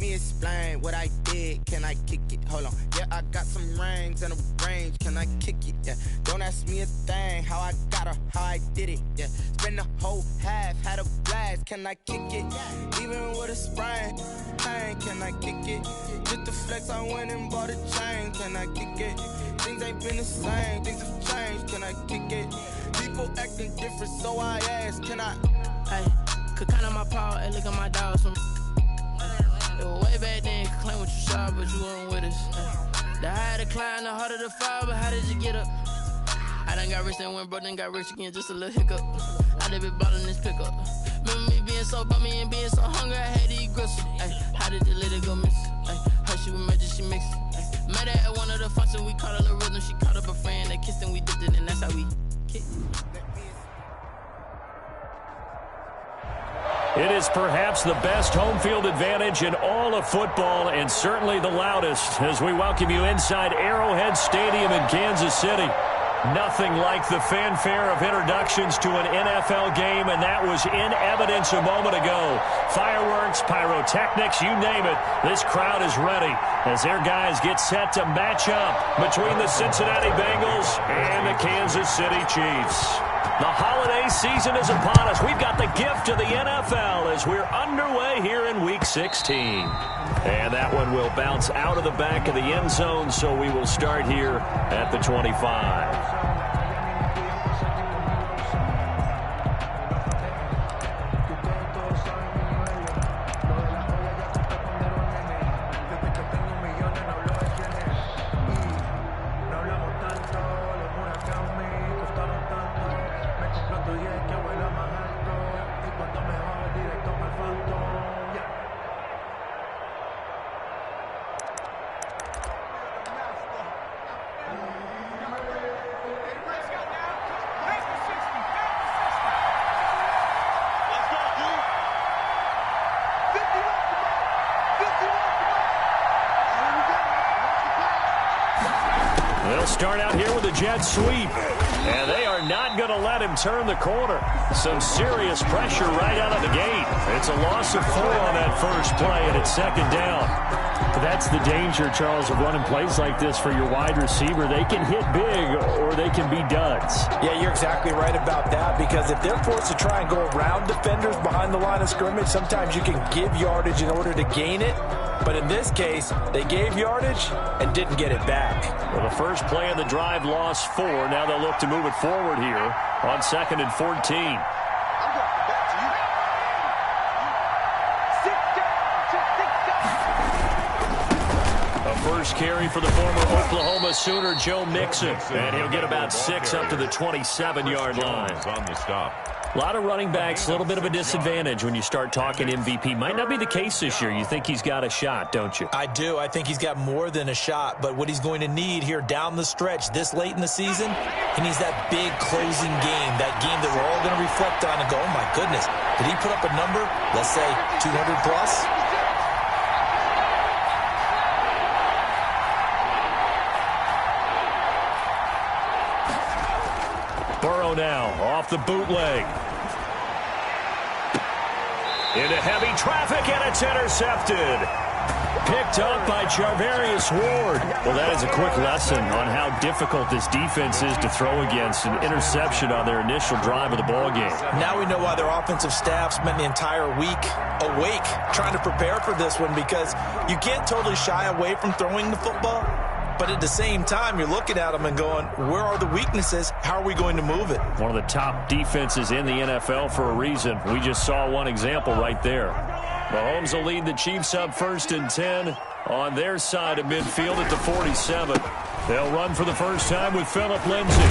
me explain what I did. Can I kick it? Hold on. Yeah, I got some rings and a range. Can I kick it? Yeah. Don't ask me a thing. How I got her, how I did it. Yeah. Spend the whole half, had a blast. Can I kick it? Even with a sprain, pain. Can I kick it? Just the flex, I went and bought a chain. Can I kick it? Things ain't been the same. Things have changed. Can I kick it? People acting different, so I ask. Can I? Hey, could count on my power. Hey, look at my dogs. It was way back then, could claim what you saw, but you weren't with us. The higher the climb, the harder the fall, but how did you get up? I done got rich and went broke, then got rich again, just a little hiccup. I done been ballin' this pickup. Remember me being so bummy and being so hungry, I had to eat gristle. Ay, how did you let it go miss? Ay, her she was magic, she mixed. Met her at one of the functions, we caught her the rhythm, she caught up a friend, they kissed and we dipped it, and that's how we kicked. It is perhaps the best home field advantage in all of football, and certainly the loudest, as we welcome you inside Arrowhead Stadium in Kansas City. Nothing like the fanfare of introductions to an NFL game, and that was in evidence a moment ago. Fireworks, pyrotechnics, you name it. This crowd is ready as their guys get set to match up between the Cincinnati Bengals and the Kansas City Chiefs. The holiday season is upon us. We've got the gift of the NFL as we're underway here in Week 16. And that one will bounce out of the back of the end zone, so we will start here at the 25. They'll start out here with a jet sweep, and they are not going to let him turn the corner. Some serious pressure right out of the gate. It's a loss of 4 on that first play, and it's second down. That's the danger, Charles, of running plays like this for your wide receiver. They can hit big or they can be duds. Yeah, you're exactly right about that, because if they're forced to try and go around defenders behind the line of scrimmage, sometimes you can give yardage in order to gain it. But in this case, they gave yardage and didn't get it back. Well, the first play of the drive lost 4. Now they'll look to move it forward here on 2nd and 14. First carry for the former Oklahoma Sooner, Joe Mixon. And he'll get about 6 up to the 27-yard line. On the stop. A lot of running backs, a little bit of a disadvantage when you start talking MVP. Might not be the case this year. You think he's got a shot, don't you? I do. I think he's got more than a shot. But what he's going to need here down the stretch this late in the season, he needs that big closing game, that game that we're all going to reflect on and go, oh, my goodness, did he put up a number, let's say 200 plus? Burrow now off the bootleg. Into heavy traffic, and it's intercepted. Picked up by Charvarius Ward. Well, that is a quick lesson on how difficult this defense is to throw against. An interception on their initial drive of the ballgame. Now we know why their offensive staff spent the entire week awake trying to prepare for this one, because you can't totally shy away from throwing the football. But at the same time, you're looking at them and going, where are the weaknesses? How are we going to move it? One of the top defenses in the NFL for a reason. We just saw one example right there. Mahomes will lead the Chiefs up 1st and 10 on their side of midfield at the 47. They'll run for the first time with Phillip Lindsay.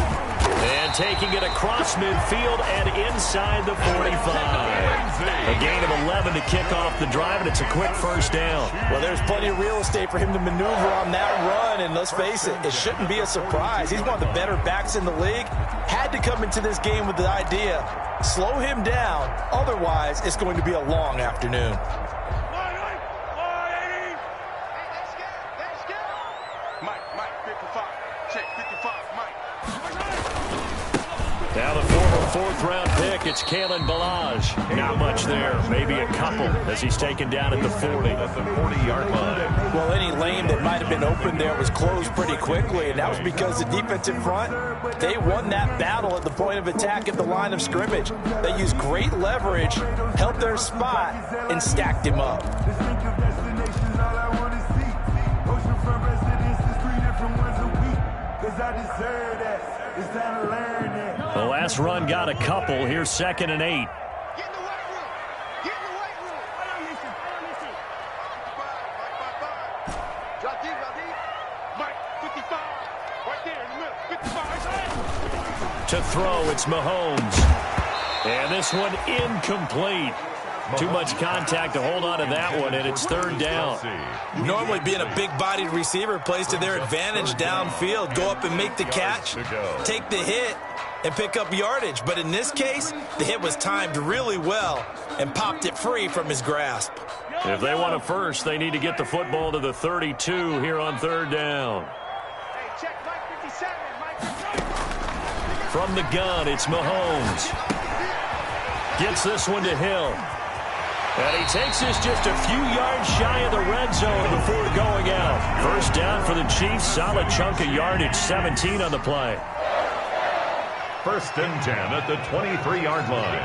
And taking it across midfield and inside the 45. A gain of 11 to kick off the drive, and it's a quick first down. Well, there's plenty of real estate for him to maneuver on that run, and let's face it, it shouldn't be a surprise. He's one of the better backs in the league. Had to come into this game with the idea, slow him down, otherwise it's going to be a long afternoon. Now the former fourth-round pick. It's Kalen Ballage. Not much there. Maybe a couple as he's taken down at the 40. At the 40-yard line. Well, any lane that might have been open there was closed pretty quickly, and that was because the defensive front, they won that battle at the point of attack at the line of scrimmage. They used great leverage, held their spot, and stacked him up. The last run got a couple. Here's 2nd and 8. To throw, it's Mahomes. And this one incomplete. Too much contact to hold on to that one, and it's 3rd down. Normally being a big-bodied receiver plays to their advantage downfield. Go up and make the catch, take the hit, and pick up yardage. But in this case, the hit was timed really well and popped it free from his grasp. If they want a first, they need to get the football to the 32 here on 3rd down. From the gun, it's Mahomes. Gets this one to Hill. And he takes this just a few yards shy of the red zone before going out. First down for the Chiefs. Solid chunk of yardage. 17 on the play. 1st and 10 at the 23-yard line.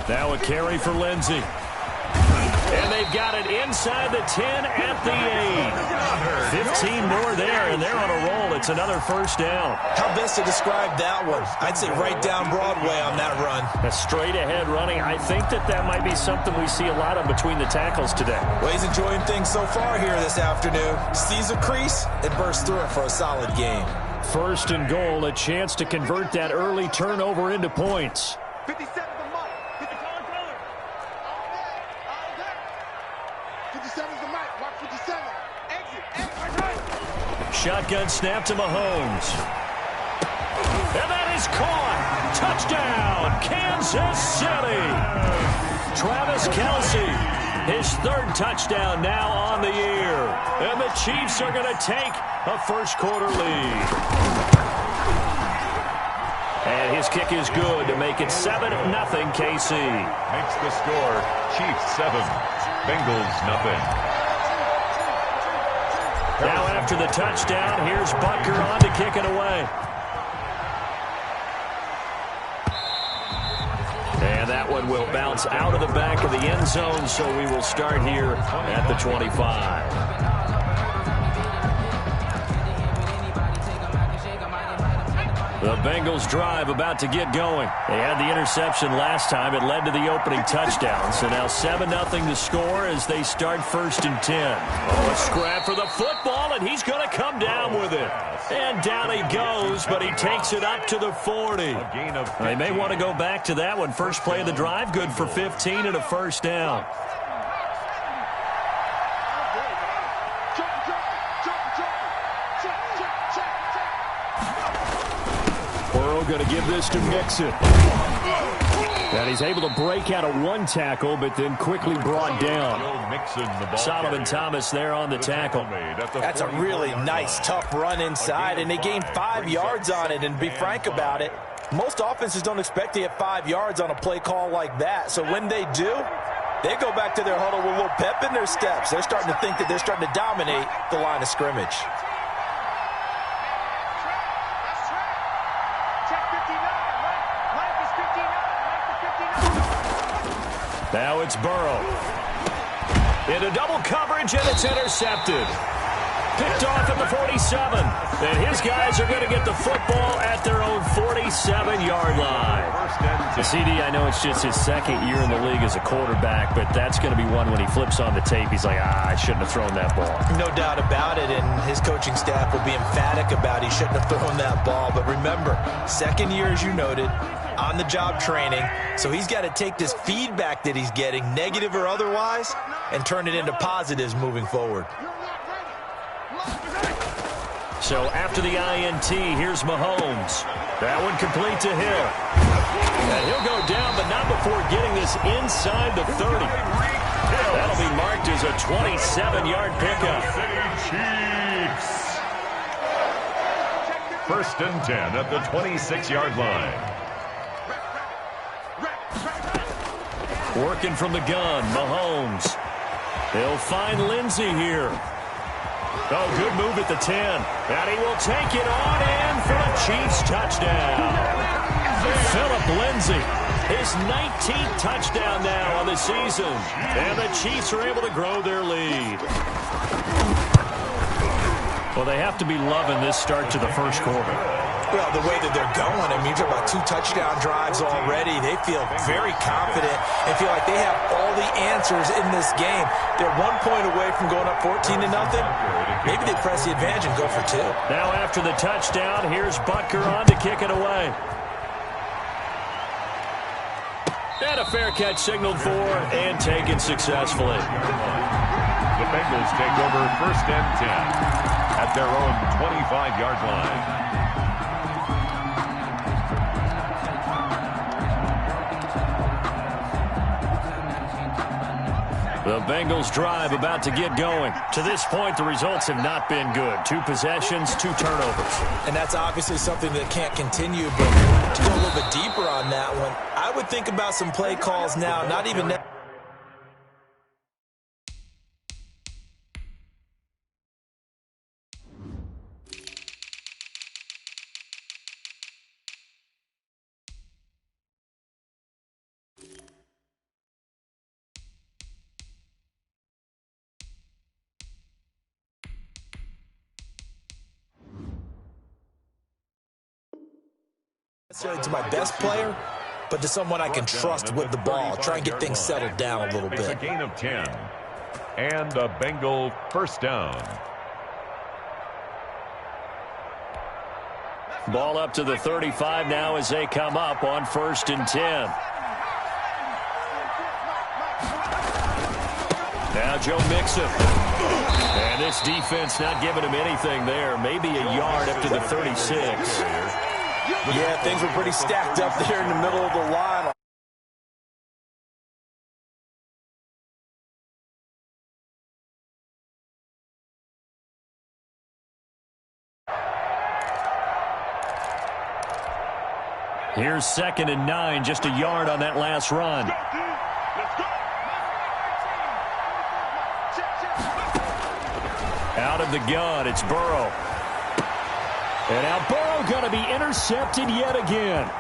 Now a carry for Lindsey. And they've got it inside the 10 at the 8. 15 more there, and they're on a roll. It's another first down. How best to describe that one? I'd say right down Broadway on that run. A straight-ahead running. I think that might be something we see a lot of between the tackles today. Well, he's enjoying things so far here this afternoon. Sees a crease and bursts through it for a solid game. 1st and goal, a chance to convert that early turnover into points. 57. Shotgun snap to Mahomes. And that is caught. Touchdown, Kansas City. Travis Kelce, his 3rd touchdown now on the year. And the Chiefs are going to take a first-quarter lead. And his kick is good to make it 7-0 KC. Makes the score Chiefs 7, Bengals nothing. Now after the touchdown, here's Butker on to kick it away. And that one will bounce out of the back of the end zone, so we will start here at the 25. The Bengals drive about to get going. They had the interception last time. It led to the opening touchdown. So now 7-0 to score as they start 1st and 10. Oh, a scrap for the football, and he's going to come down with it. And down he goes, but he takes it up to the 40. They may want to go back to that one. First play of the drive, good for 15 and a first down. Going to give this to Mixon. And he's able to break out of one tackle, but then quickly brought down. Solomon Thomas there on the tackle. That's a really nice, tough run inside, and they gained 5 yards on it. And to be frank about it, most offenses don't expect to get 5 yards on a play call like that. So when they do, they go back to their huddle with a little pep in their steps. They're starting to think that they're starting to dominate the line of scrimmage. Now it's Burrow. Into double coverage, and it's intercepted. Picked off at the 47. And his guys are going to get the football at their own 47-yard line. The CD, I know it's just his 2nd year in the league as a quarterback, but that's going to be one when he flips on the tape. He's like, I shouldn't have thrown that ball. No doubt about it, and his coaching staff will be emphatic about he shouldn't have thrown that ball. But remember, 2nd year, as you noted, on-the-job training, so he's got to take this feedback that he's getting, negative or otherwise, and turn it into positives moving forward. So after the INT, here's Mahomes. That one complete to Hill. And he'll go down, but not before getting this inside the 30. That'll be marked as a 27-yard pickup. Chiefs. First and 10 at the 26-yard line. Working from the gun, Mahomes. He'll find Lindsey here. Oh, good move at the 10. And he will take it on in for a Chiefs touchdown. Philip Lindsey, his 19th touchdown now on the season. And the Chiefs are able to grow their lead. Well, they have to be loving this start to the first quarter. Well, the way that they're going, I mean, you're talking about 2 touchdown drives already. They feel very confident and feel like they have all the answers in this game. They're 1 point away from going up 14-0. Maybe they press the advantage and go for 2. Now after the touchdown, here's Butker on to kick it away. And a fair catch signaled for and taken successfully. The Bengals take over first and 10 at their own 25-yard line. The Bengals drive about to get going. To this point, the results have not been good. 2 possessions, 2 turnovers. And that's obviously something that can't continue, but to go a little bit deeper on that one, I would think about some play calls now, not even now. Necessarily to my best player, but to someone I can trust with the ball. Try and get things settled down a little bit. It's a gain of 10. And a Bengal first down. Ball up to the 35 now as they come up on first and 10. Now Joe Mixon. And this defense not giving him anything there. Maybe a yard up to the 36. Yeah, things were pretty stacked up there in the middle of the line. Here's 2nd and 9, just a yard on that last run. Out of the gun, it's Burrow. And now Burrow going to be intercepted yet again.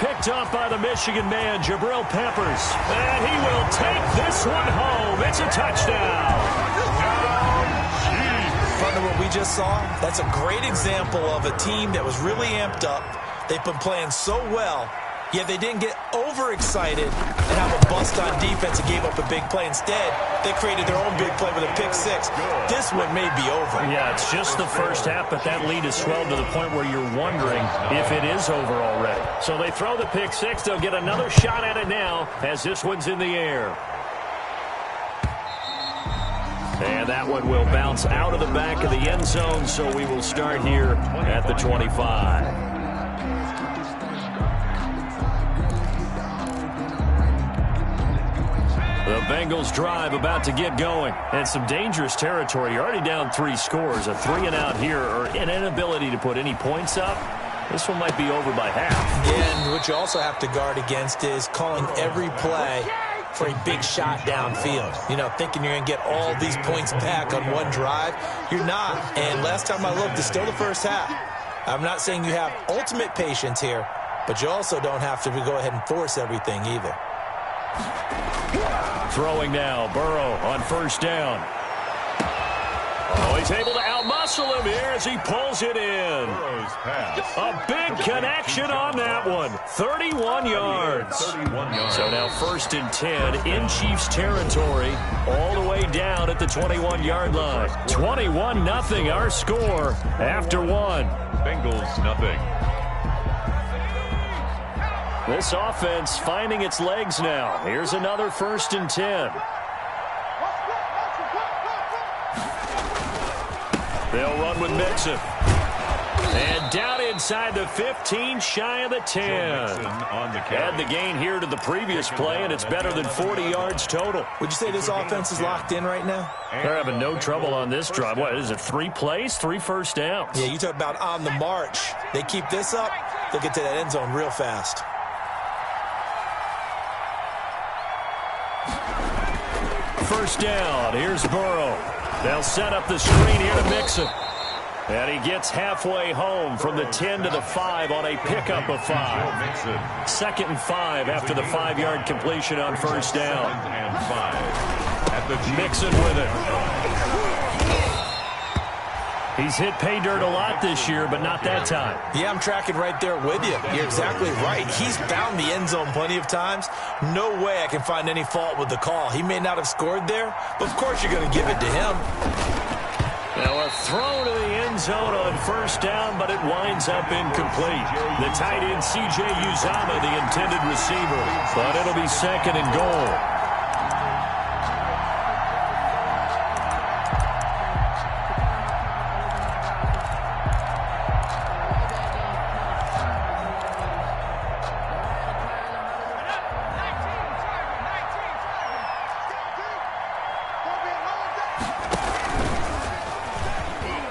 Picked up by the Michigan man, Jabril Peppers. And he will take this one home. It's a touchdown. Partner, what we just saw, that's a great example of a team that was really amped up. They've been playing so well, yet they didn't get overexcited and have a bust on defense and gave up a big play. Instead, they created their own big play with a pick 6. This one may be over. Yeah, it's just the first half, but that lead has swelled to the point where you're wondering if it is over already. So they throw the pick 6. They'll get another shot at it now as this one's in the air. And that one will bounce out of the back of the end zone, so we will start here at the 25. The Bengals drive about to get going. And some dangerous territory. You're already down 3 scores. A 3-and-out here or an inability to put any points up. This one might be over by half. Yeah, and what you also have to guard against is calling every play for a big shot downfield. You know, thinking you're going to get all these points back on one drive. You're not. And last time I looked, it's still the first half. I'm not saying you have ultimate patience here, but you also don't have to go ahead and force everything either. Throwing now, Burrow on first down. Oh, he's able to outmuscle him here as he pulls it in. A big connection on that one. 31 yards. So now first and 10 in Chiefs territory, all the way down at the 21-yard line. 21-0 our score after 1. Bengals nothing. This offense finding its legs now. Here's another first and 10. They'll run with Mixon. And Down inside the 15, shy of the 10. Add the gain here to the previous play, and it's better than 40 yards total. Would you say this offense is locked in right now? They're having no trouble on this drive. What is it, 3 plays, 3 first downs? Yeah, you talk about on the march. They keep this up, they'll get to that end zone real fast. First down, here's Burrow. They'll set up the screen here to Mixon. And he gets halfway home from the 10 to the 5 on a pickup of 5. Second and 5 after the 5-yard completion on first down. Mixon with it. He's hit pay dirt a lot this year, but not that time. Yeah, I'm tracking right there with you. You're exactly right. He's found the end zone plenty of times. No way I can find any fault with the call. He may not have scored there, but of course you're going to give it to him. Now a throw to the end zone on first down, but it winds up incomplete. The tight end, C.J. Uzomah, the intended receiver, but it'll be second and goal.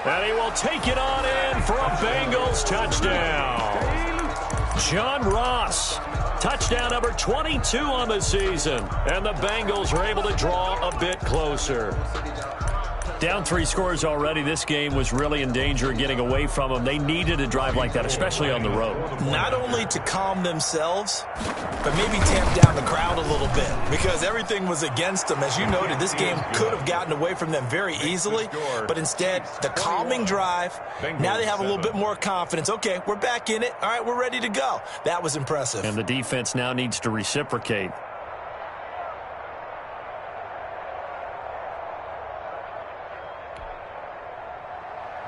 And he will take it on in for a Bengals touchdown. John Ross, touchdown number 22 on the season. And the Bengals are able to draw a bit closer. Down 3 scores already. This game was really in danger of getting away from them. They needed a drive like that, especially on the road. Not only to calm themselves, but maybe tamp down the crowd a little bit, because everything was against them. As you noted, this game could have gotten away from them very easily, but instead, the calming drive, now they have a little bit more confidence. Okay, we're back in it. All right, we're ready to go. That was impressive. And the defense now needs to reciprocate.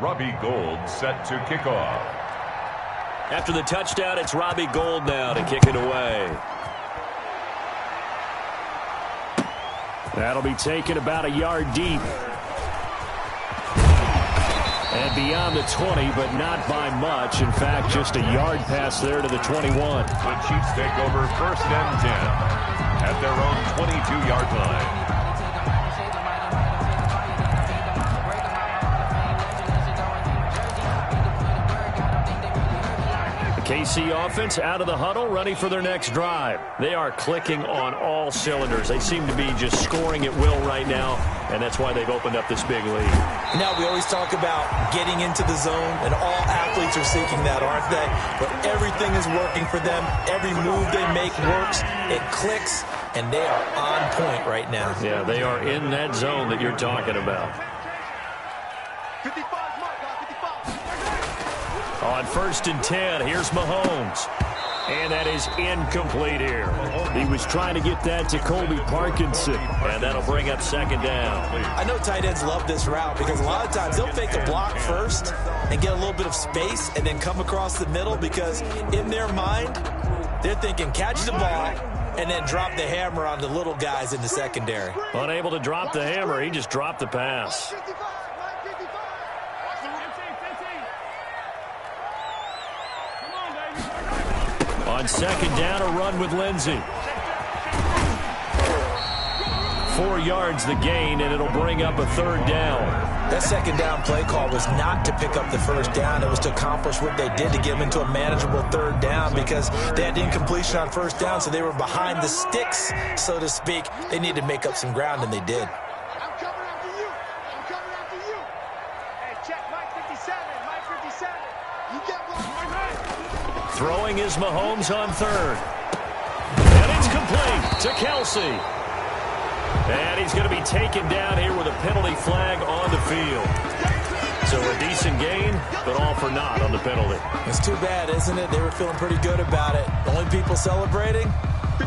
Robbie Gould set to kick off. After the touchdown, it's Robbie Gould now to kick it away. That'll be taken about a yard deep. And beyond the 20, but not by much. In fact, just a yard pass there to the 21. The Chiefs take over first and 10 at their own 22-yard line. KC offense out of the huddle, ready for their next drive. They are clicking on all cylinders. They seem to be just scoring at will right now, and that's why they've opened up this big lead. Now, we always talk about getting into the zone, and all athletes are seeking that, aren't they? But everything is working for them. Every move they make works. It clicks, and they are on point right now. Yeah, they are in that zone that you're talking about. On first and 10, here's Mahomes. And that is incomplete here. He was trying to get that to Colby Parkinson, and that'll bring up second down. I know tight ends love this route because a lot of times they'll fake a block first and get a little bit of space and then come across the middle, because in their mind, they're thinking catch the ball and then drop the hammer on the little guys in the secondary. Unable to drop the hammer, he just dropped the pass. On second down, a run with Lindsey. 4 yards the gain, and it'll bring up a third down. That second down play call was not to pick up the first down. It was to accomplish what they did, to get them into a manageable third down, because they had incompletion on first down, so they were behind the sticks, so to speak. They needed to make up some ground, and they did. I'm coming after you. I'm coming after you. Hey, check Mike 57. Mike 57. You get one. Throwing is Mahomes on third. And it's complete to Kelsey. And he's going to be taken down here with a penalty flag on the field. So a decent gain, but all for naught on the penalty. It's too bad, isn't it? They were feeling pretty good about it. The only people celebrating,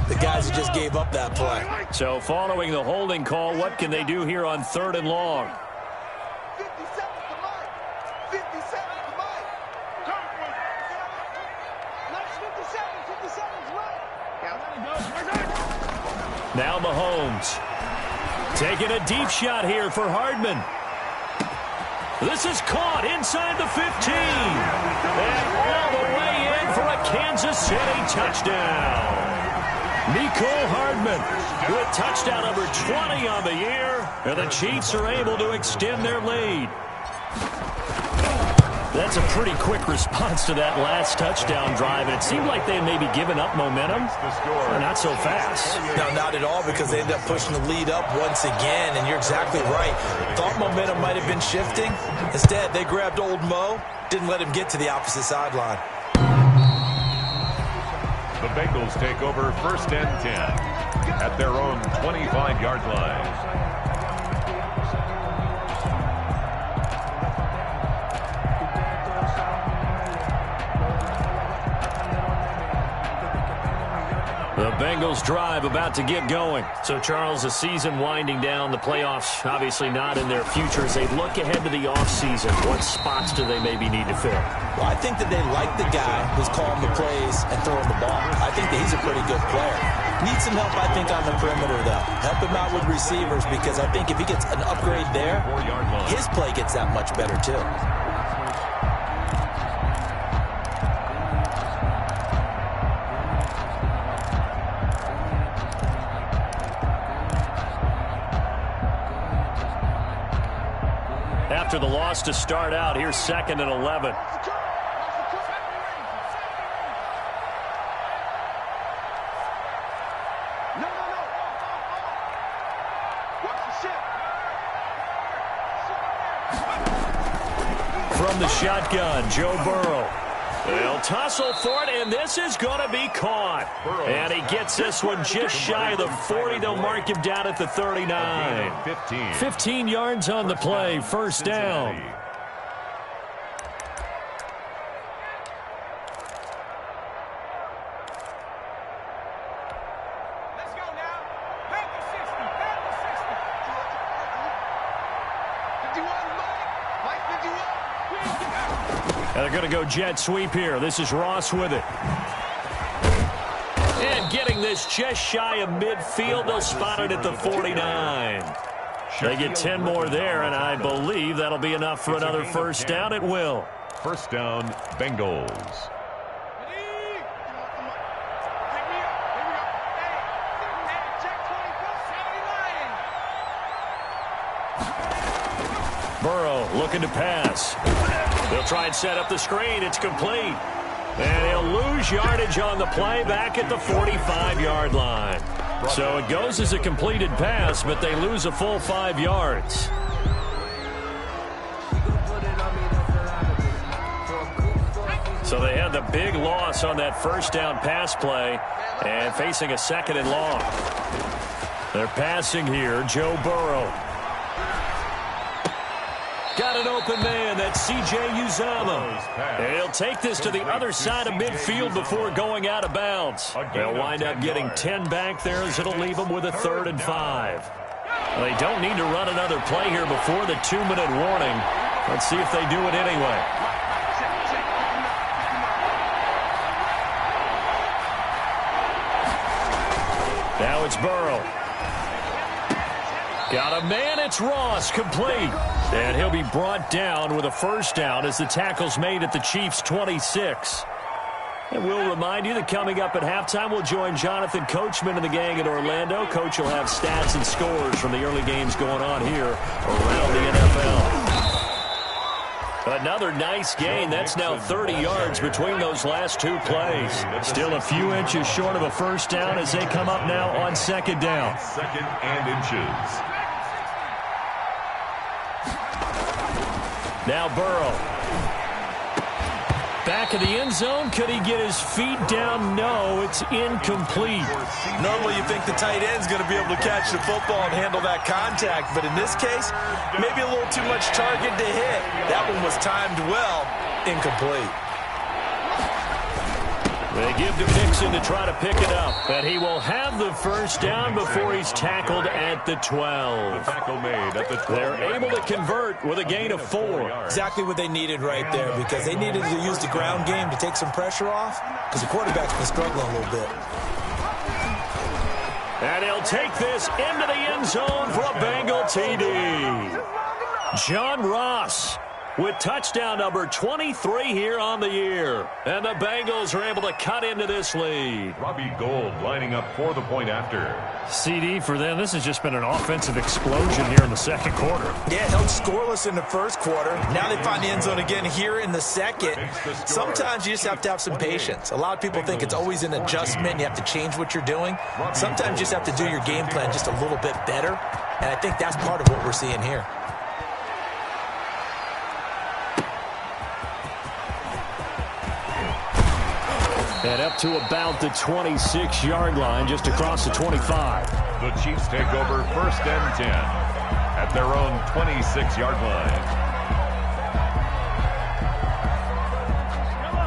the guys who just gave up that play. So following the holding call, what can they do here on third and long? 50 seconds to Mike. 50 seconds to Mike. Next 50 seconds. 50 seconds, Mike. Now Mahomes taking a deep shot here for Hardman. This is caught inside the 15. And Kansas City touchdown. Nicole Hardman with touchdown number 20 on the year, and the Chiefs are able to extend their lead. That's a pretty quick response to that last touchdown drive, and it seemed like they had maybe given up momentum. Not so fast. No, not at all, because they ended up pushing the lead up once again, and you're exactly right. Thought momentum might have been shifting. Instead, they grabbed old Mo, didn't let him get to the opposite sideline. The Bengals take over 1st and 10 at their own 25-yard line. The Bengals drive about to get going. So, Charles, the season winding down, the playoffs obviously not in their future. As they look ahead to the offseason, what spots do they maybe need to fill? Well, I think that they like the guy who's calling the plays and throwing the ball. I think that he's a pretty good player. Needs some help, I think, on the perimeter, though. Help him out with receivers, because I think if he gets an upgrade there, his play gets that much better, too. After the loss to start out, here's 2nd and 11. From the shotgun, Joe Burrow. They'll tussle for it, and this is going to be caught. And he gets this one just shy of the 40. They'll mark him down at the 39. 15 yards on the play, 1st down. And they're going to go jet sweep here. This is Ross with it. And getting this just shy of midfield. They'll spot it at the 49. They get 10 more there, and I believe that'll be enough for another 1st down. It will. 1st down, Bengals. Burrow looking to pass. They'll try and set up the screen. It's complete. And he'll lose yardage on the play back at the 45-yard line. So it goes as a completed pass, but they lose a full 5 yards. So they had the big loss on that 1st down pass play and facing a 2nd and long. They're passing here, Joe Burrow. Got an open man. That's C.J. Uzama. And he'll take this to the other side of midfield before going out of bounds. They'll wind up getting 10 back there, as it'll leave them with a 3rd and 5. They don't need to run another play here before the 2-minute warning. Let's see if they do it anyway. Now it's Burrow. Got a man, it's Ross, complete. And he'll be brought down with a 1st down as the tackle's made at the Chiefs' 26. And we'll remind you that coming up at halftime, we'll join Jonathan Coachman and the gang in Orlando. Coach will have stats and scores from the early games going on here around the NFL. Another nice gain. That's now 30 yards between those last 2 plays. Still a few inches short of a 1st down as they come up now on 2nd down. 2nd and inches. Now Burrow. Back of the end zone. Could he get his feet down? No, it's incomplete. Normally you think the tight end's going to be able to catch the football and handle that contact, but in this case, maybe a little too much target to hit. That one was timed well. Incomplete. They give to Mixon to try to pick it up. And he will have the 1st down before he's tackled at the 12. The tackle made at the 12. They're able to convert with a gain of 4. Exactly what they needed right there, because they needed to use the ground game to take some pressure off, because the quarterback's been struggling a little bit. And he'll take this into the end zone for a Bengal TD. John Ross with touchdown number 23 here on the year. And the Bengals are able to cut into this lead. Robbie Gould lining up for the point after. CD for them. This has just been an offensive explosion here in the second quarter. Yeah, held scoreless in the first quarter. Now they find the end zone again here in the second. Sometimes you just have to have some patience. A lot of people think it's always an adjustment. You have to change what you're doing. Sometimes you just have to do your game plan just a little bit better. And I think that's part of what we're seeing here. And up to about the 26-yard line, just across the 25. The Chiefs take over 1st and 10 at their own 26-yard line.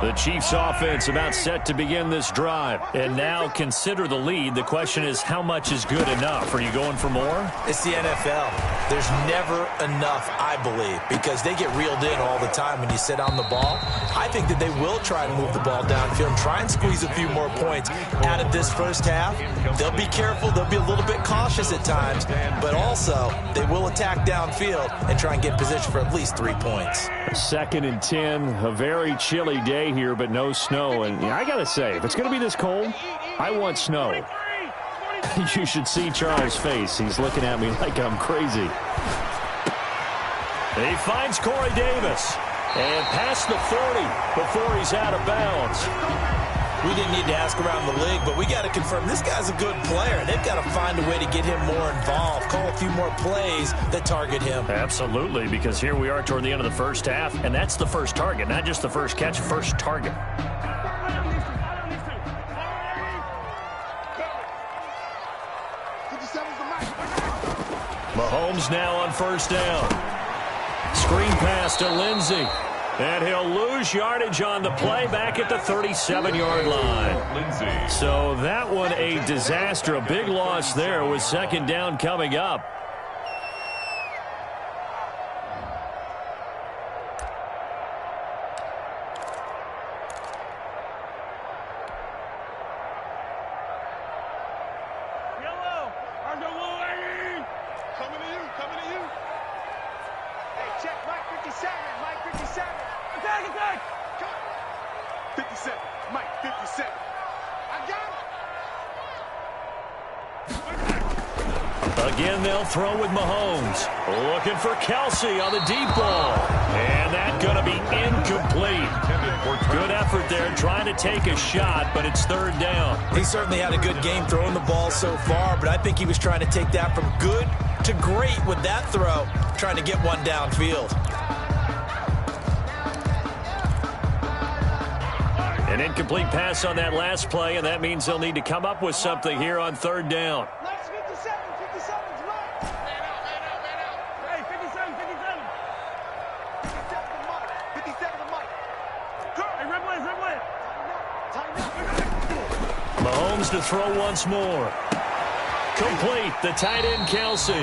The Chiefs offense about set to begin this drive. And now consider the lead. The question is, how much is good enough? Are you going for more? It's the NFL. There's never enough, I believe, because they get reeled in all the time when you sit on the ball. I think that they will try to move the ball downfield and try and squeeze a few more points out of this first half. They'll be careful. They'll be a little bit cautious at times, but also they will attack downfield and try and get in position for at least 3 points. 2nd and 10, a very chilly day here, but no snow. And I got to say, if it's going to be this cold, I want snow. You should see Charles' face. He's looking at me like I'm crazy. He finds Corey Davis. And past the 40 before he's out of bounds. We didn't need to ask around the league, but we got to confirm this guy's a good player. They've got to find a way to get him more involved, call a few more plays that target him. Absolutely, because here we are toward the end of the first half, and that's the first target, not just the first catch, first target. Mahomes now on 1st down. Screen pass to Lindsey. And he'll lose yardage on the play back at the 37-yard line. So that one a disaster. A big loss there with 2nd down coming up. Again, they'll throw with Mahomes. Looking for Kelsey on the deep ball. And that's going to be incomplete. Good effort there trying to take a shot, but it's 3rd down. He certainly had a good game throwing the ball so far, but I think he was trying to take that from good to great with that throw, trying to get one downfield. An incomplete pass on that last play, and that means they'll need to come up with something here on 3rd down. Mahomes to throw once more. Complete, the tight end, Kelsey.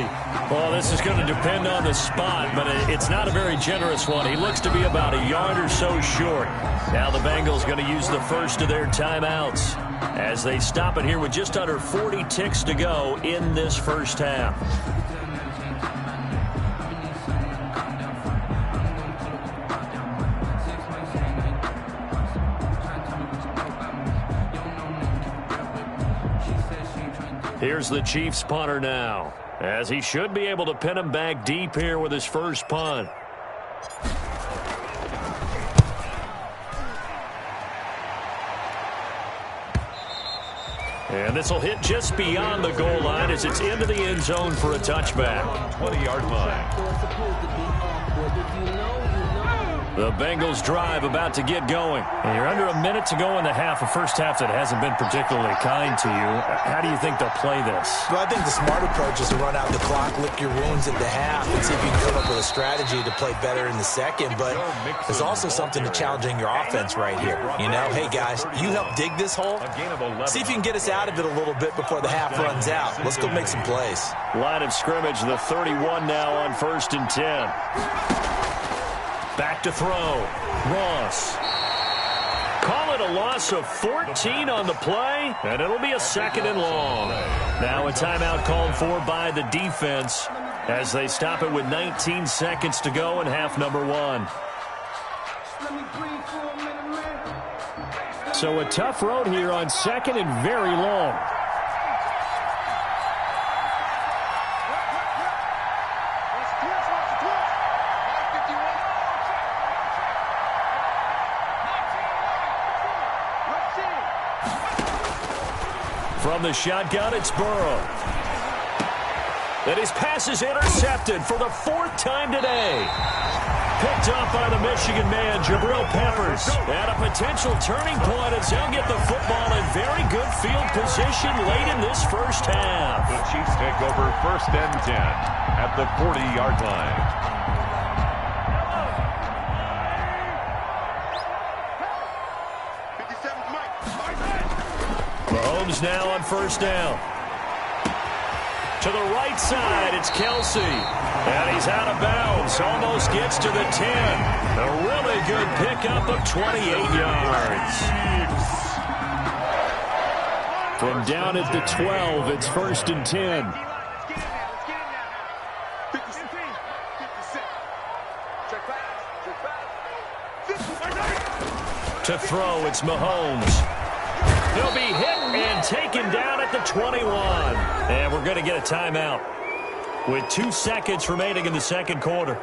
Well, this is going to depend on the spot, but it's not a very generous one. He looks to be about a yard or so short. Now the Bengals going to use the first of their timeouts as they stop it here with just under 40 ticks to go in this first half. Here's the Chiefs punter now, as he should be able to pin him back deep here with his first punt. And this will hit just beyond the goal line as it's into the end zone for a touchback. 20-yard line. The Bengals drive about to get going. And you're under a minute to go in the half, a first half that hasn't been particularly kind to you. How do you think they'll play this? Well, I think the smart approach is to run out the clock, lick your wounds at the half, and see if you can come up with a strategy to play better in the second. But there's also something to challenging your offense right here. You know, hey, guys, you help dig this hole. See if you can get us out of it a little bit before the half runs out. Let's go make some plays. Line of scrimmage, the 31 now on 1st and 10. Back to throw. Ross. Call it a loss of 14 on the play, and it'll be a 2nd and long. Now a timeout called for by the defense. as they stop it with 19 seconds to go in half number one. So a tough road here on second and very long. From the shotgun, it's Burrow. And his pass is intercepted for the fourth time today. Picked up by the Michigan man, Jabril Peppers. At a potential turning point as he'll get the football in very good field position late in this first half. The Chiefs take over 1st and 10 at the 40-yard line. Mahomes now on 1st down. To the right side, it's Kelsey. And he's out of bounds. Almost gets to the 10. A really good pickup of 28 yards. From down at the 12, it's 1st and 10. To throw, it's Mahomes. He'll be hit and taken down at the 21. And we're going to get a timeout with 2 seconds remaining in the second quarter.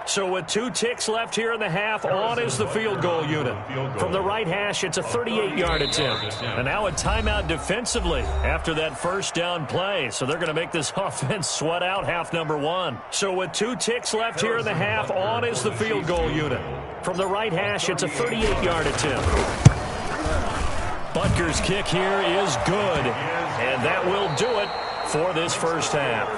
So with 2 ticks left here in the half, on is the field goal unit. From the right hash, it's a 38-yard attempt. And now a timeout defensively after that first down play. So they're going to make this offense sweat out half number one. So with 2 ticks left here in the half, on is the field goal unit. From the right hash, it's a 38-yard attempt. Butker's kick here is good. And that will do it for this first half.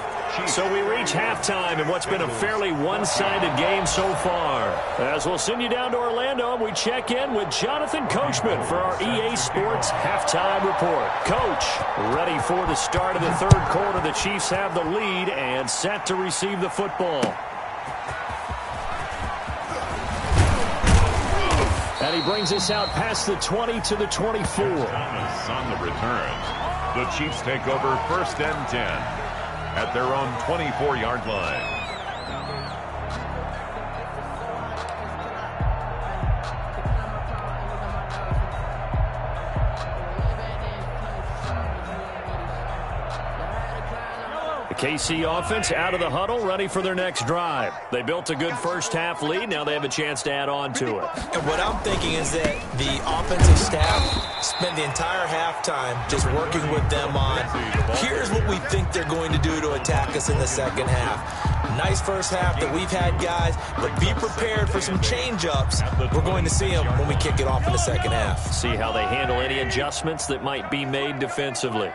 So we reach halftime in what's been a fairly one-sided game so far. As we'll send you down to Orlando, we check in with Jonathan Coachman for our EA Sports Halftime Report. Coach, ready for the start of the third quarter. The Chiefs have the lead and set to receive the football. And he brings us out past the 20 to the 24. Thomas on the return. The Chiefs take over 1st and 10. At their own 24-yard line. KC offense out of the huddle, ready for their next drive. They built a good first half lead. Now they have a chance to add on to it. And what I'm thinking is that the offensive staff spent the entire halftime just working with them on, here's what we think they're going to do to attack us in the second half. Nice first half that we've had, guys, but be prepared for some change-ups. We're going to see them when we kick it off in the second half. See how they handle any adjustments that might be made defensively.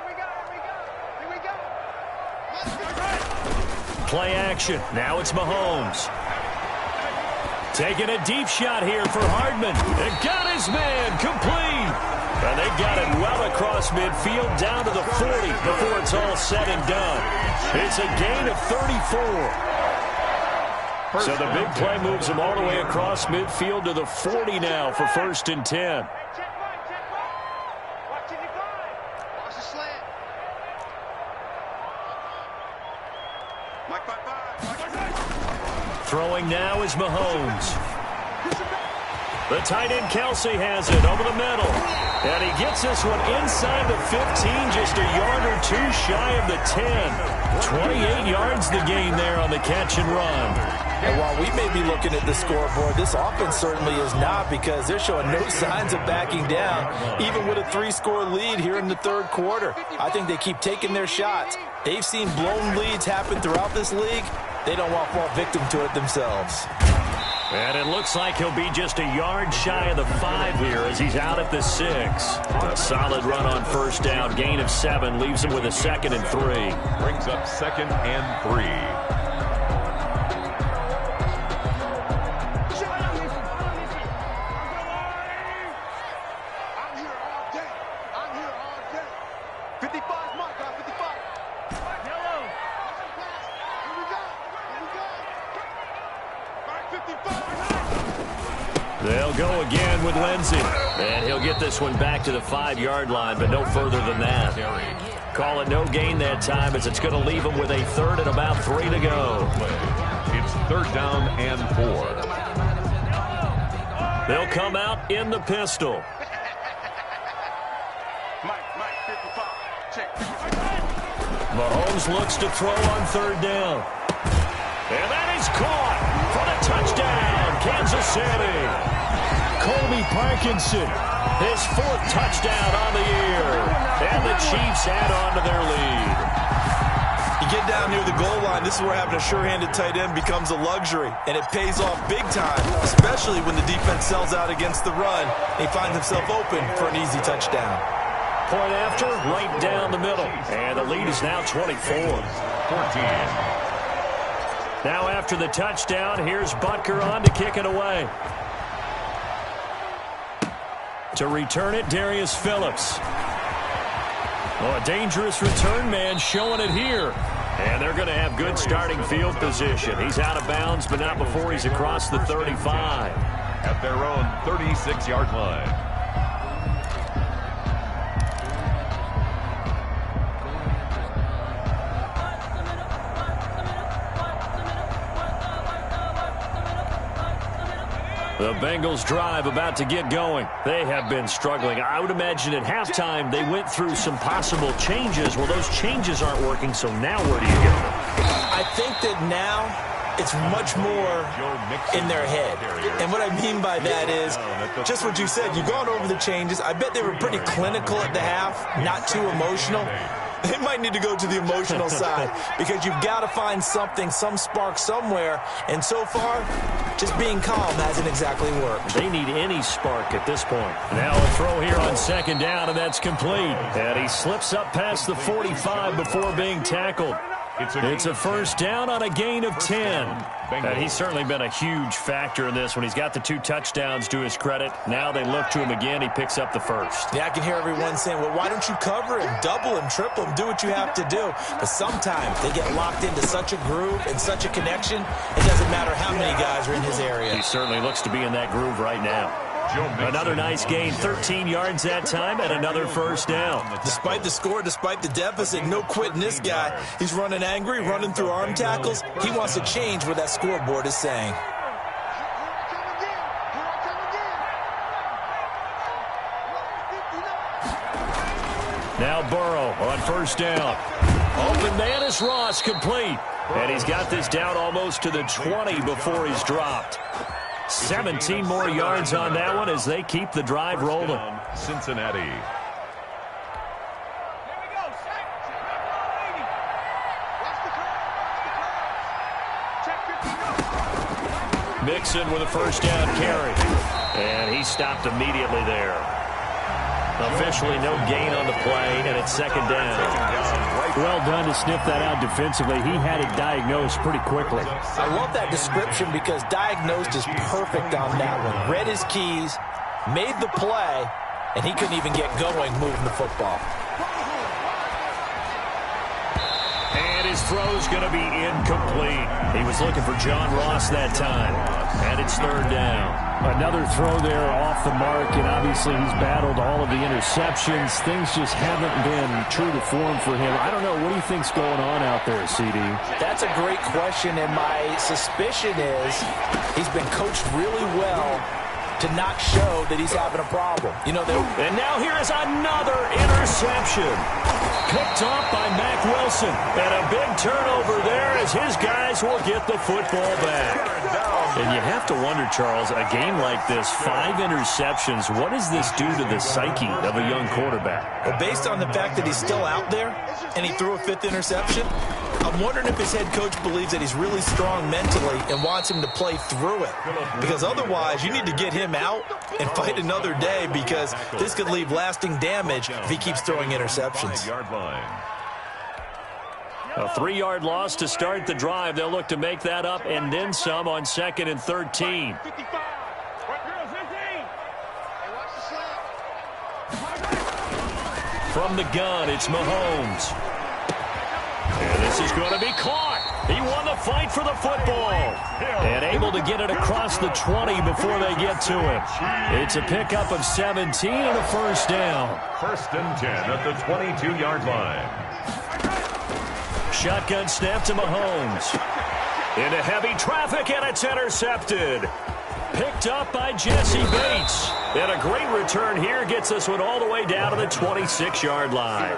Play action. Now it's Mahomes. Taking a deep shot here for Hardman. And got his man complete. And they got it well across midfield down to the 40 before it's all said and done. It's a gain of 34. So the big play moves them all the way across midfield to the 40 now for 1st and 10. Throwing now is Mahomes. The tight end Kelsey has it over the middle. And he gets this one inside the 15, just a yard or two shy of the 10. 28 yards the gain there on the catch and run. And while we may be looking at the scoreboard, this offense certainly is not, because they're showing no signs of backing down, even with a 3-score lead here in the third quarter. I think they keep taking their shots. They've seen blown leads happen throughout this league. They don't want to fall victim to it themselves. And it looks like he'll be just a yard shy of the 5 here as he's out at the 6. A solid run on first down. Gain of 7 leaves him with a 2nd and 3. Brings up 2nd and 3. They'll go again with Lindsey. And he'll get this one back to the 5-yard line, but no further than that. Call it no gain that time, as it's going to leave him with a 3rd and about 3 to go. It's 3rd down and 4. They'll come out in the pistol. Mahomes looks to throw on 3rd down. And that is caught for the touchdown, Kansas City. Colby Parkinson, his 4th touchdown on the year. And the Chiefs add on to their lead. You get down near the goal line, this is where having a sure-handed tight end becomes a luxury. And it pays off big time, especially when the defense sells out against the run. And he finds himself open for an easy touchdown. Point after, right down the middle. And the lead is now 24-14. Now after the touchdown, here's Butker on to kick it away. To return it, Darius Phillips. Oh, a dangerous return man showing it here. And they're going to have good starting field position. He's out of bounds, but not before he's across the 35. At their own 36-yard line. The Bengals drive about to get going. They have been struggling. I would imagine at halftime they went through some possible changes. Well, those changes aren't working, so now where do you go? I think that now it's much more in their head. And what I mean by that is just what you said. You've gone over the changes. I bet they were pretty clinical at the half, not too emotional. They might need to go to the emotional side because you've got to find something, some spark somewhere. And so far, just being calm hasn't exactly worked. They need any spark at this point. Now a throw here on 2nd down, and that's complete. And he slips up past the 45 before being tackled. It's a 1st down on a gain of 10. And he's certainly been a huge factor in this when he's got the 2 touchdowns to his credit. Now they look to him again. He picks up the 1st. Yeah, I can hear everyone saying, well, why don't you cover him, double him, triple him, do what you have to do. But sometimes they get locked into such a groove and such a connection, it doesn't matter how many guys are in his area. He certainly looks to be in that groove right now. Another nice gain, 13 yards that time, and another 1st down. Despite the score, despite the deficit, no quitting this guy. He's running angry, running through arm tackles. He wants to change what that scoreboard is saying. Now Burrow on 1st down. Open man is Ross, complete. And he's got this down almost to the 20 before he's dropped. 17 more yards on that one as they keep the drive rolling. Cincinnati. Mixon with a 1st down carry. And he stopped immediately there. Officially no gain on the play, and it's 2nd down. Well done to sniff that out defensively. He had it diagnosed pretty quickly. I love that description because diagnosed is perfect on that one. Read his keys, made the play, and he couldn't even get going moving the football. And his throw's going to be incomplete. He was looking for John Ross that time. And it's 3rd down. Another throw there off the mark, and obviously he's battled all of the interceptions. Things just haven't been true to form for him. I don't know. What do you think's going on out there, CD? That's a great question, and my suspicion is he's been coached really well to not show that he's having a problem. You know, and now here is another interception. Picked off by Mack Wilson. And a big turnover there as his guys will get the football back. And you have to wonder, Charles, a game like this, 5 interceptions, what does this do to the psyche of a young quarterback? Well, based on the fact that he's still out there and he threw a 5th interception, I'm wondering if his head coach believes that he's really strong mentally and wants him to play through it. Because otherwise, you need to get him out and fight another day because this could leave lasting damage if he keeps throwing interceptions. A 3-yard loss to start the drive. They'll look to make that up and then some on 2nd and 13. From the gun, it's Mahomes. And this is going to be caught. He won the fight for the football and able to get it across the 20 before they get to him. It's a pickup of 17 and a first down. 1st and 10 at the 22-yard line. Shotgun snap to Mahomes. Into heavy traffic, and it's intercepted. Picked up by Jesse Bates. And a great return here gets this one all the way down to the 26-yard line.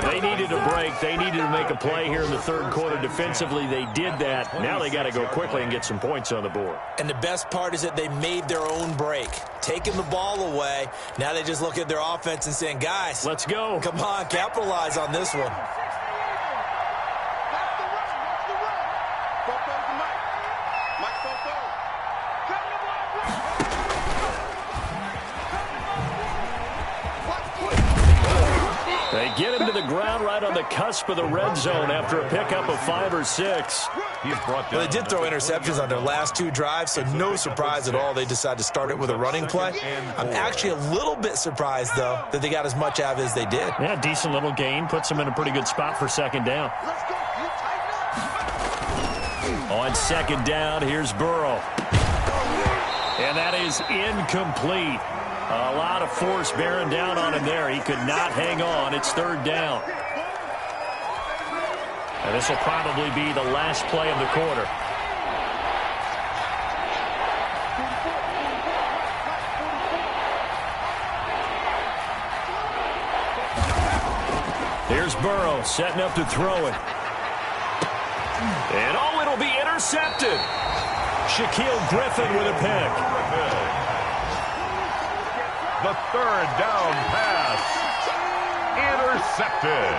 They needed a break. They needed to make a play here in the third quarter defensively. They did that. Now they got to go quickly and get some points on the board. And the best part is that they made their own break, taking the ball away. Now they just look at their offense and saying, guys, let's go. Come on, capitalize on this one. They get him to the ground right on the cusp of the red zone after a pickup of 5 or 6. Well, they did throw interceptions on their last 2 drives, so no surprise at all they decided to start it with a running play. I'm actually a little bit surprised, though, that they got as much out of it as they did. Yeah, decent little gain. Puts them in a pretty good spot for 2nd down. On 2nd down, here's Burrow. And that is incomplete. A lot of force bearing down on him there. He could not hang on. It's 3rd down. And this will probably be the last play of the quarter. Here's Burrow setting up to throw it. And oh, it'll be intercepted. Shaquille Griffin with a pick. The 3rd down pass. Intercepted.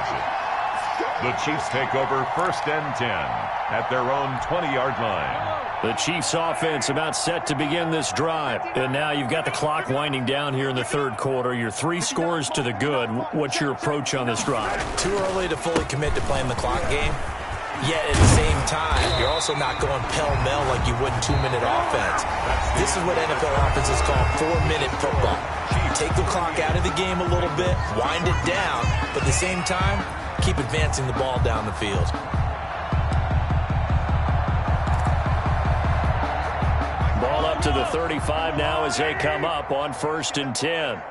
The Chiefs take over 1st and 10 at their own 20-yard line. The Chiefs offense about set to begin this drive. And now you've got the clock winding down here in the 3rd quarter. You're 3 scores to the good. What's your approach on this drive? Too early to fully commit to playing the clock game. Yet at the same time, you're also not going pell-mell like you would in 2-minute offense. This is what NFL offenses call 4-minute football. Take the clock out of the game a little bit, wind it down, but at the same time, keep advancing the ball down the field. Ball up to the 35 now as they come up on 1st and 10.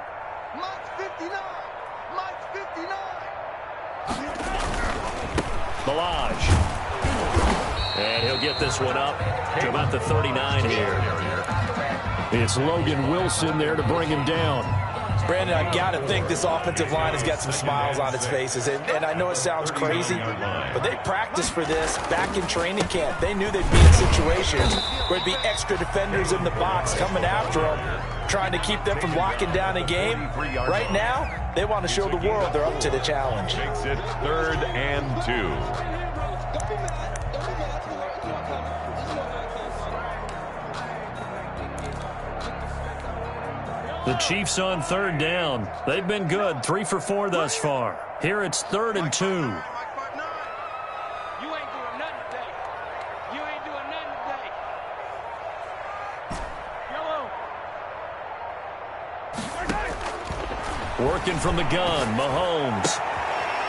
Balaj. And he'll get this one up to about the 39 here. It's Logan Wilson there to bring him down. Brandon, I've got to think this offensive line has got some smiles on its faces. And I know it sounds crazy, but they practiced for this back in training camp. They knew they'd be in situations where it'd be extra defenders in the box coming after them, trying to keep them from locking down a game. Right now, they want to show the world they're up to the challenge. Makes it 3rd and 2. The Chiefs on 3rd down. They've been good, 3 for 4 thus far. Here it's 3rd and 2. You ain't doing nothing today. You ain't doing nothing today. Yellow. Working from the gun, Mahomes.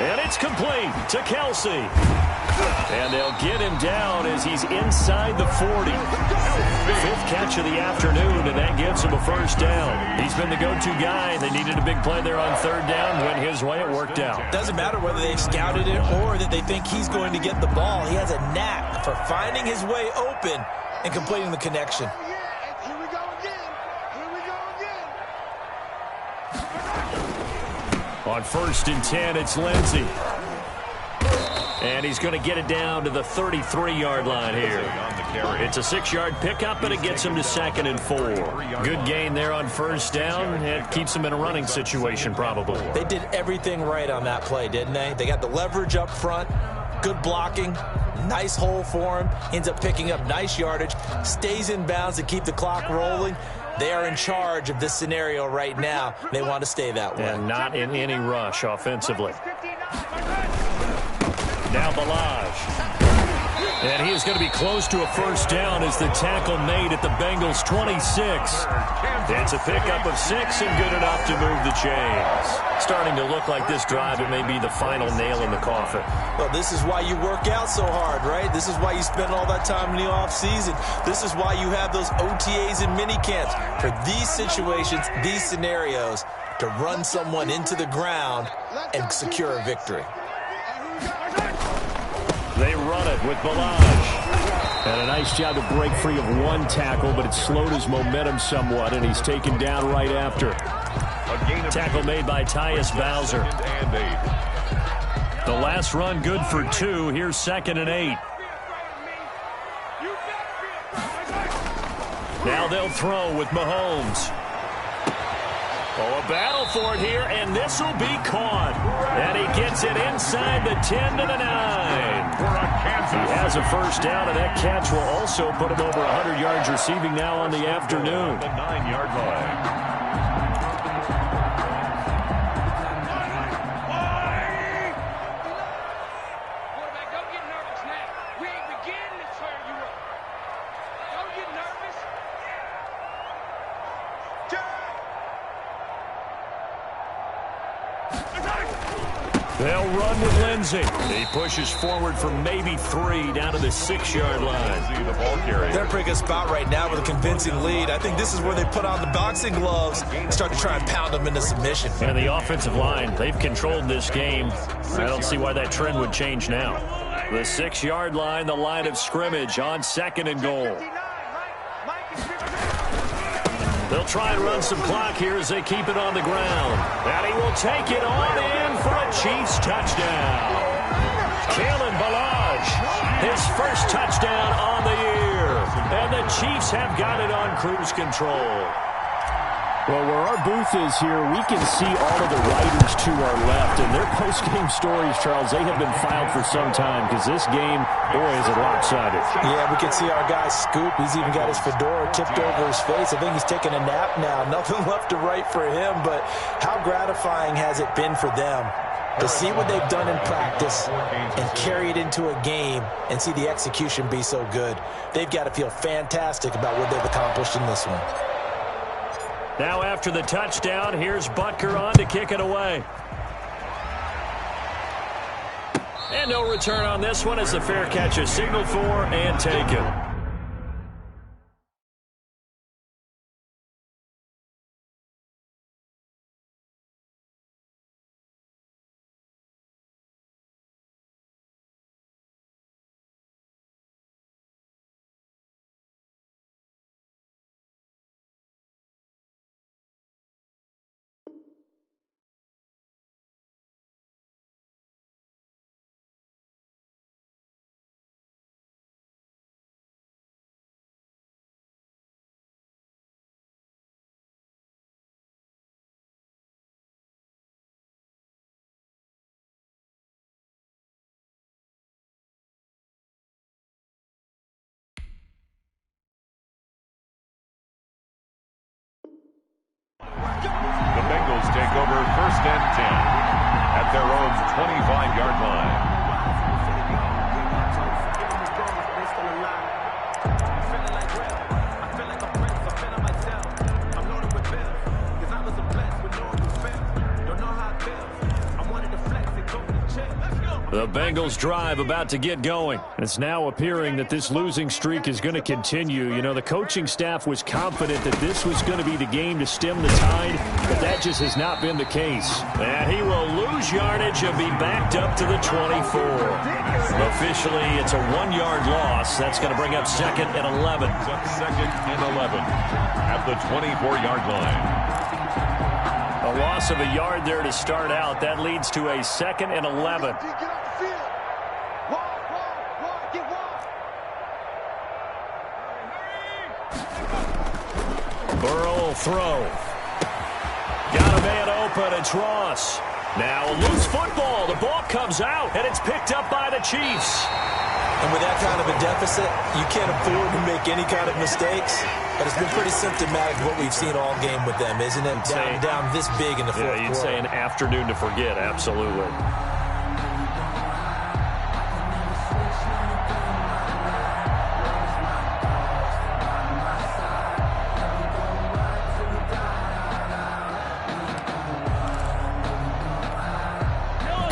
And it's complete to Kelsey. And they'll get him down as he's inside the 40. 5th catch of the afternoon, and that gives him a first down. He's been the go-to guy. They needed a big play there on 3rd down. Went his way. It worked out. Doesn't matter whether they've scouted it or that they think he's going to get the ball. He has a knack for finding his way open and completing the connection. Here we go again. Here we go again. On 1st and 10, it's Lindsey. And he's going to get it down to the 33-yard line here. It's a 6-yard pickup, and it gets him to 2nd and 4. Good gain there on 1st down. It keeps him in a running situation, probably. They did everything right on that play, didn't they? They got the leverage up front, good blocking, nice hole for him, ends up picking up nice yardage, stays in bounds to keep the clock rolling. They are in charge of this scenario right now. They want to stay that way. And not in any rush offensively. Now Balaj. And he is going to be close to a first down as the tackle made at the Bengals' 26. It's a pickup of 6 and good enough to move the chains. Starting to look like this drive, it may be the final nail in the coffin. Well, this is why you work out so hard, right? This is why you spend all that time in the offseason. This is why you have those OTAs and mini camps. For these situations, these scenarios, to run someone into the ground and secure a victory. They run it with Balaj. And a nice job to break free of one tackle, but it slowed his momentum somewhat, and he's taken down right after. Tackle made by Tyus Bowser. The last run good for 2. Here's 2nd and 8. Now they'll throw with Mahomes. Oh, a battle for it here, and this will be caught. And he gets it inside the 10 to the 9. He has a first down, and that catch will also put him over 100 yards receiving now on the afternoon. The 9-yard line. They'll run with Lindsey. He pushes forward for maybe 3 down to the 6-yard line. The ball carrier. They're in a pretty good spot right now with a convincing lead. I think this is where they put on the boxing gloves and start to try and pound them into submission. And the offensive line, they've controlled this game. I don't see why that trend would change now. The 6-yard line, the line of scrimmage on 2nd and goal. They'll try and run some clock here as they keep it on the ground. And he will take it on in for a Chiefs touchdown. Kalen Balaj, his first touchdown on the year. And the Chiefs have got it on cruise control. Well, where our booth is here, we can see all of the writers to our left. And their post-game stories, Charles, they have been filed for some time because this game, boy, is it lopsided. Yeah, we can see our guy Scoop. He's even got his fedora tipped over his face. I think he's taking a nap now. Nothing left to write for him, but how gratifying has it been for them to see what they've done in practice and carry it into a game and see the execution be so good. They've got to feel fantastic about what they've accomplished in this one. Now after the touchdown, here's Butker on to kick it away. And no return on this one as the fair catch is signaled for and taken. The Bengals take over 1st and 10 at their own 25-yard line. The Bengals drive about to get going. It's now appearing that this losing streak is going to continue. You know, the coaching staff was confident that this was going to be the game to stem the tide, but that just has not been the case. And he will lose yardage and be backed up to the 24. Officially, it's a 1-yard loss. That's going to bring up 2nd and 11. 2nd and 11 at the 24-yard line. A loss of a yard there to start out. That leads to a 2nd and 11. Burrow will throw. Got a man open. It's Ross. Now a loose football. The ball comes out, and it's picked up by the Chiefs. And with that kind of a deficit, you can't afford to make any kind of mistakes. But it's been pretty symptomatic of what we've seen all game with them, isn't it? Down this big in the fourth quarter. You'd say an afternoon to forget, absolutely.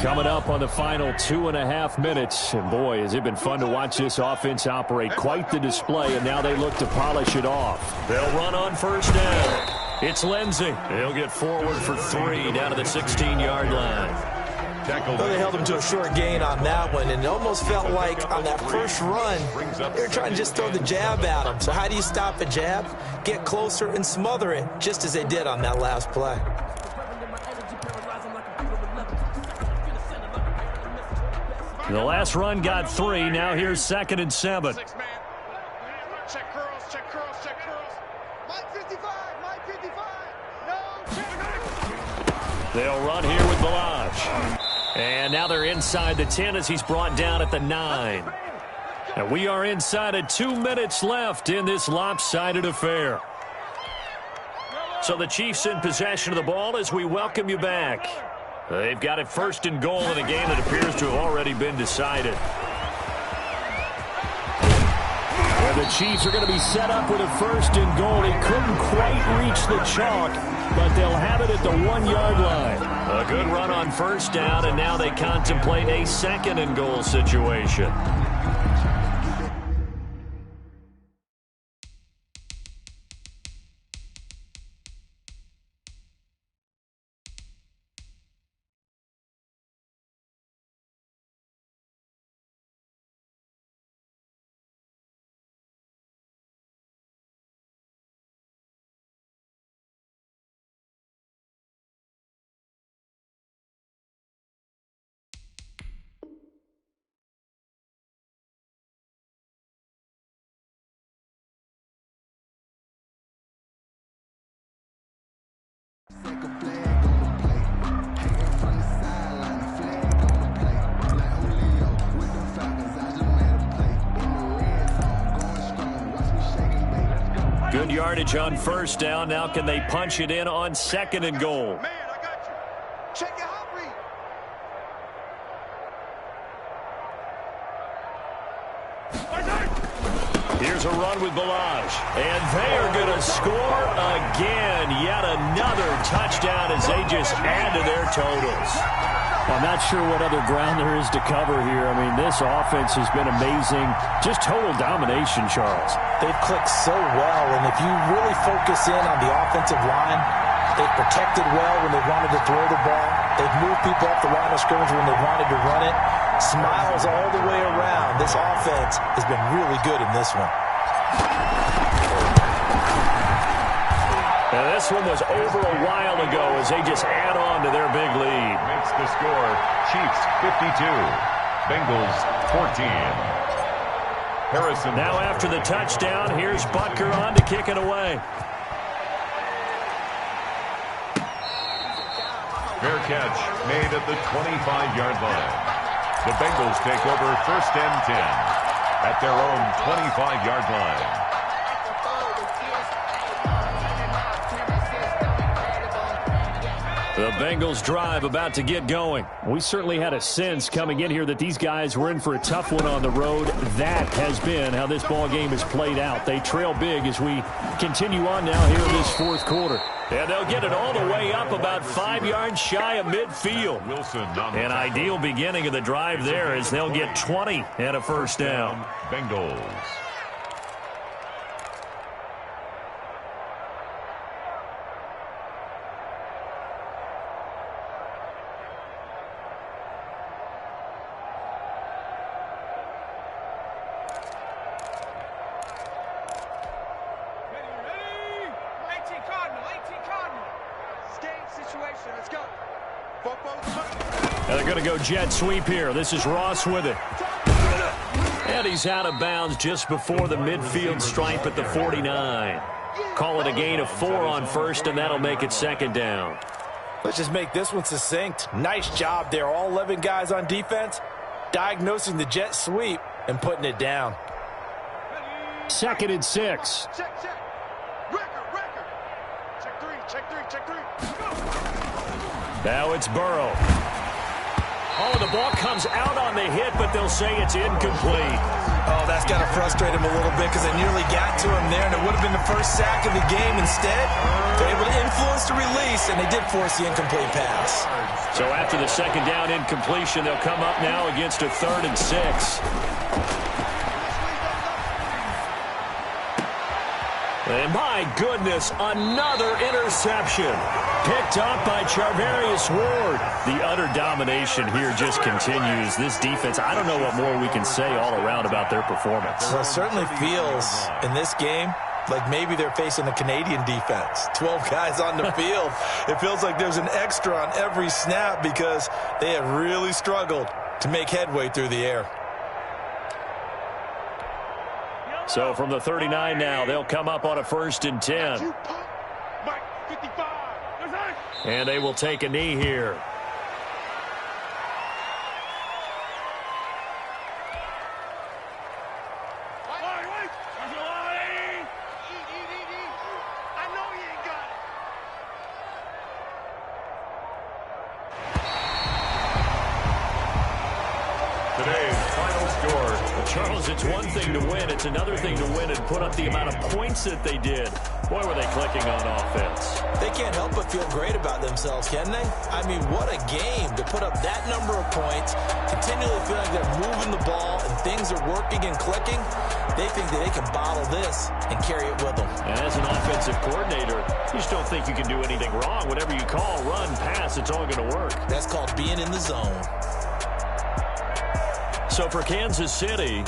Coming up on the final 2.5 minutes. And boy, has it been fun to watch this offense operate. Quite the display, and now they look to polish it off. They'll run on first down. It's Lindsey. He'll get forward for 3 down to the 16-yard line. Well, they held him to a short gain on that one, and it almost felt like on that first run, they were trying to just throw the jab at him. So how do you stop a jab? Get closer and smother it, just as they did on that last play. The last run got 3. Now here's 2nd and 7. Check curls, check curls, check curls. Mike 55, Mike 55. No, check. They'll run here with Balaj. And now they're inside the 10 as he's brought down at the 9. And we are inside of 2 minutes left in this lopsided affair. So the Chiefs in possession of the ball as we welcome you back. They've got it 1st and goal in a game that appears to have already been decided. And the Chiefs are going to be set up with a 1st and goal. He couldn't quite reach the chalk, but they'll have it at the 1-yard line. A good run on first down, and now they contemplate a 2nd and goal situation. Good yardage on first down. Now can they punch it in on 2nd and goal? Man, I got you. Check your hot read. Here's a run with Balaj. And they are going to score again. Yet another touchdown as they just add to their totals. I'm not sure what other ground there is to cover here. I mean, this offense has been amazing. Just total domination, Charles. They've clicked so well, and if you really focus in on the offensive line, they've protected well when they wanted to throw the ball. They've moved people off the line of scrimmage when they wanted to run it. Smiles all the way around. This offense has been really good in this one. And this one was over a while ago as they just add on to their big lead. Makes the score Chiefs 52, Bengals 14. Harrison. Now after the touchdown, here's Butker on to kick it away. Fair catch made at the 25-yard line. The Bengals take over 1st and 10 at their own 25-yard line. The Bengals drive about to get going. We certainly had a sense coming in here that these guys were in for a tough one on the road. That has been how this ball game has played out. They trail big as we continue on now here in this 4th quarter. And they'll get it all the way up about 5 yards shy of midfield. Wilson An ideal beginning of the drive there as they'll get 20 and a 1st down. Bengals. And they're going to go jet sweep here. This is Ross with it. And he's out of bounds just before the midfield stripe at the 49. Call it a gain of 4 on first, and that'll make it 2nd down. Let's just make this one succinct. Nice job there. All 11 guys on defense diagnosing the jet sweep and putting it down. 2nd and 6. Check, check. Record. Check three. Now it's Burrow. Oh, the ball comes out on the hit, but they'll say it's incomplete. Oh, that's got to frustrate him a little bit because they nearly got to him there, and it would have been the first sack of the game. Instead, they're able to influence the release, and they did force the incomplete pass. So after the second down incompletion, they'll come up now against a 3rd and 6. And my goodness, another interception. Picked up by Charvarius Ward. The utter domination here just continues. This defense, I don't know what more we can say all around about their performance. Well, it certainly feels in this game like maybe they're facing a Canadian defense. 12 guys on the field. It feels like there's an extra on every snap because they have really struggled to make headway through the air. So from the 39 now, they'll come up on a 1st and 10. And they will take a knee here. Today's final score. Charles, it's one thing to win. It's another thing to win and put up the amount of points that they did. Boy, were they clicking on offense. They can't help but feel great about themselves, can they? I mean, what a game to put up that number of points, continually feel like they're moving the ball and things are working and clicking. They think that they can bottle this and carry it with them. And as an offensive coordinator, you just don't think you can do anything wrong. Whatever you call, run, pass, it's all going to work. That's called being in the zone. So for Kansas City,